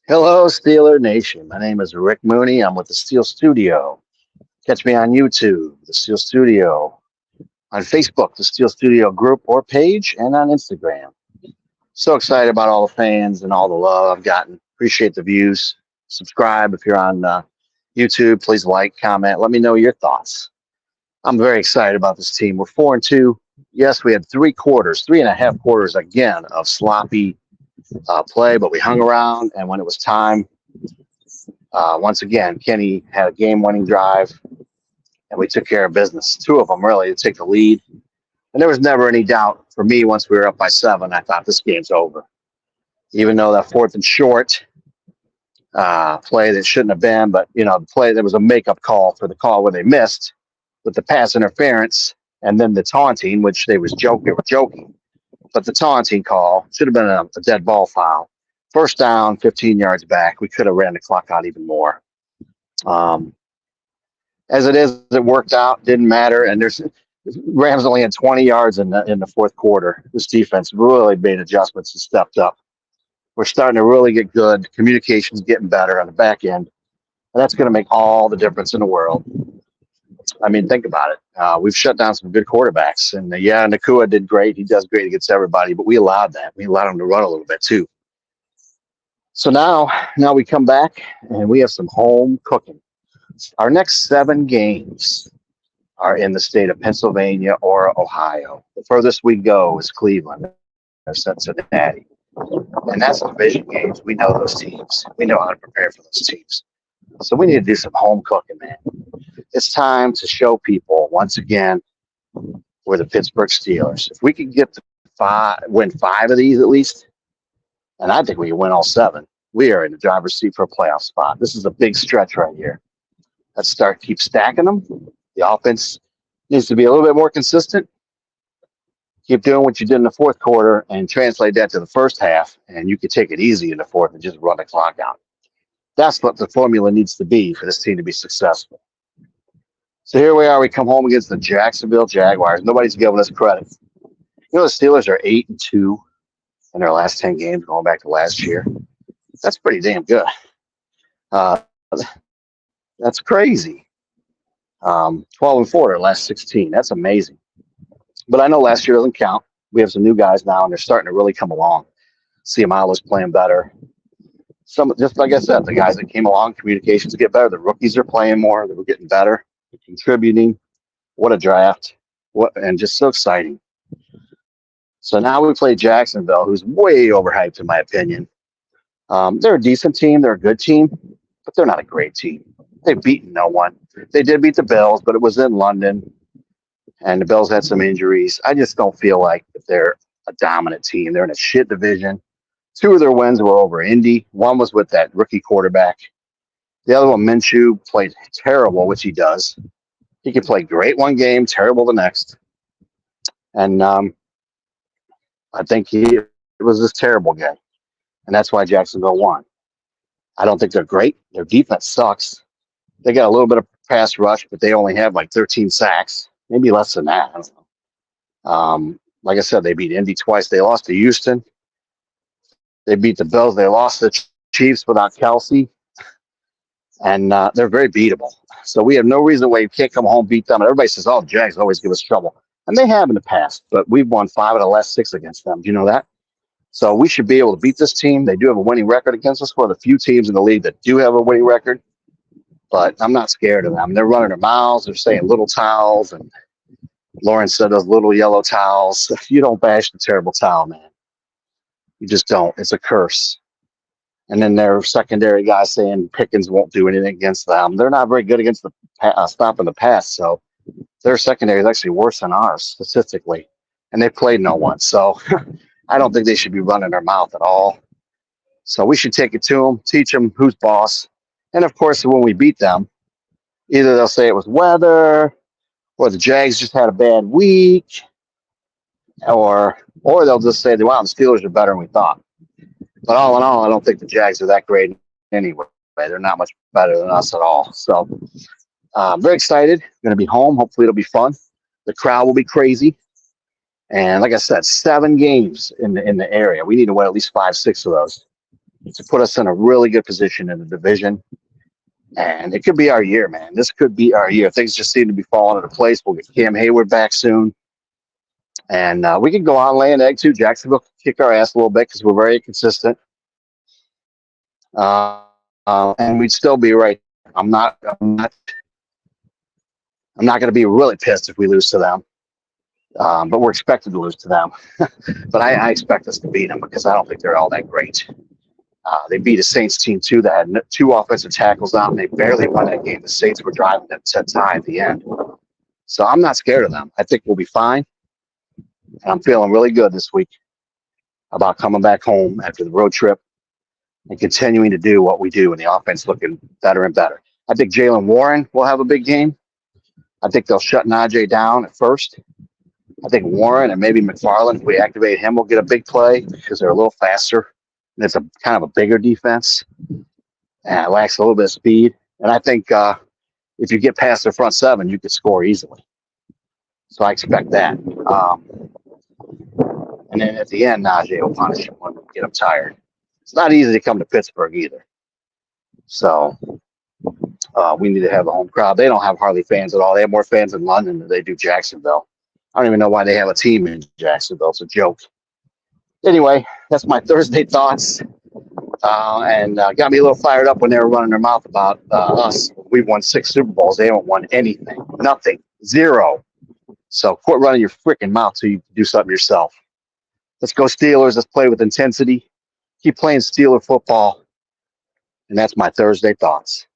Hello, Steeler Nation. My name is Rick Mooney. I'm with the Steel Studio. Catch me on YouTube, the Steel Studio, on Facebook, the Steel Studio group or page, and on Instagram. So excited about all the fans and all the love I've gotten. Appreciate the views. Subscribe if you're on YouTube. Please like, comment. Let me know your thoughts. I'm very excited about this team. We're 4-2. Yes, we had 3.5 quarters again of sloppy play, but we hung around. And when it was time, once again, Kenny had a game-winning drive, and we took care of business. Two of them, really, to take the lead. And there was never any doubt for me once we were up by 7. I thought this game's over. Even though that fourth and short play that shouldn't have been, but, the play, there was a makeup call for the call where they missed with the pass interference and then the taunting, which they were joking. But the taunting call should have been a dead ball foul. First down, 15 yards back. We could have ran the clock out even more. As it is, it worked out. Didn't matter. And Rams only had 20 yards in the fourth quarter. This defense really made adjustments and stepped up. We're starting to really get good. Communication's getting better on the back end. And that's going to make all the difference in the world. I mean, think about it. We've shut down some good quarterbacks. And Nakua did great. He does great against everybody. But we allowed that. We allowed him to run a little bit, too. So now we come back, and we have some home cooking. Our next 7 games are in the state of Pennsylvania or Ohio. The furthest we go is Cleveland or Cincinnati. And that's division games. We know those teams. We know how to prepare for those teams. So we need to do some home cooking, man. It's time to show people, once again, we're the Pittsburgh Steelers. If we could get win 5 of these at least, and I think we can win all 7, we are in the driver's seat for a playoff spot. This is a big stretch right here. Let's keep stacking them. The offense needs to be a little bit more consistent. Keep doing what you did in the fourth quarter and translate that to the first half, and you can take it easy in the fourth and just run the clock out. That's what the formula needs to be for this team to be successful. So here we are. We come home against the Jacksonville Jaguars. Nobody's giving us credit. The Steelers are 8-2 in their last 10 games going back to last year. That's pretty damn good. That's crazy. 12-4 their last 16. That's amazing. But I know last year doesn't count. We have some new guys now, and they're starting to really come along. Ciamalo's playing better. Just like I said, the guys that came along, communications get better. The rookies are playing more. They're getting better, contributing. What a draft. And just so exciting. So now we play Jacksonville, who's way overhyped in my opinion. They're a decent team. They're a good team, but they're not a great team. They've beaten no one. They did beat the Bills, but it was in London, and the Bills had some injuries. I just don't feel like they're a dominant team. They're in a shit division. 2 of their wins were over Indy. One was with that rookie quarterback. The other one, Minshew, played terrible, which he does. He could play great one game, terrible the next. And I think it was this terrible game. And that's why Jacksonville won. I don't think they're great. Their defense sucks. They got a little bit of pass rush, but they only have like 13 sacks, maybe less than that. I don't know. Like I said, they beat Indy twice. They lost to Houston. They beat the Bills. They lost to the Chiefs without Kelsey. And they're very beatable. So we have no reason why you can't come home, beat them. And everybody says, oh, Jags always give us trouble. And they have in the past, but we've won 5 of the last 6 against them. Do you know that? So we should be able to beat this team. They do have a winning record against us. We're the few teams in the league that do have a winning record. But I'm not scared of them. They're running their mouths. They're saying little towels. And Lauren said those little yellow towels. You don't bash the terrible towel, man. You just don't. It's a curse. And then their secondary guys saying Pickens won't do anything against them. They're not very good against the stopping the pass. So their secondary is actually worse than ours statistically. And they played no one. So I don't think they should be running their mouth at all. So we should take it to them, teach them who's boss. And, of course, when we beat them, either they'll say it was weather or the Jags just had a bad week or they'll just say, wow, the Steelers are better than we thought. But all in all, I don't think the Jags are that great anyway. They're not much better than us at all. So very excited. Going to be home. Hopefully it'll be fun. The crowd will be crazy. And like I said, 7 games in the area. We need to win at least 5, 6 of those. to put us in a really good position in the division. And it could be our year, man. This could be our year. Things just seem to be falling into place. We'll get Cam Hayward back soon. And we can go on laying egg too. Jacksonville can kick our ass a little bit because we're very consistent. And we'd still be right. I'm not going to be really pissed if we lose to them. But we're expected to lose to them. But I expect us to beat them because I don't think they're all that great. They beat a Saints team, too, that had 2 offensive tackles on. They barely won that game. The Saints were driving them to tie at the end. So I'm not scared of them. I think we'll be fine. And I'm feeling really good this week about coming back home after the road trip and continuing to do what we do, and the offense looking better and better. I think Jalen Warren will have a big game. I think they'll shut Najee down at first. I think Warren and maybe McFarland, if we activate him, will get a big play because they're a little faster. And it's a kind of a bigger defense. And it lacks a little bit of speed. And I think if you get past their front 7, you could score easily. So I expect that. And then at the end, Najee will punish him when we get him tired. It's not easy to come to Pittsburgh either. So we need to have a home crowd. They don't have hardly fans at all. They have more fans in London than they do Jacksonville. I don't even know why they have a team in Jacksonville. It's a joke. Anyway, that's my Thursday thoughts. And got me a little fired up when they were running their mouth about us. We've won 6 Super Bowls. They haven't won anything. Nothing. 0. So quit running your freaking mouth so you can do something yourself. Let's go Steelers. Let's play with intensity. Keep playing Steeler football. And that's my Thursday thoughts.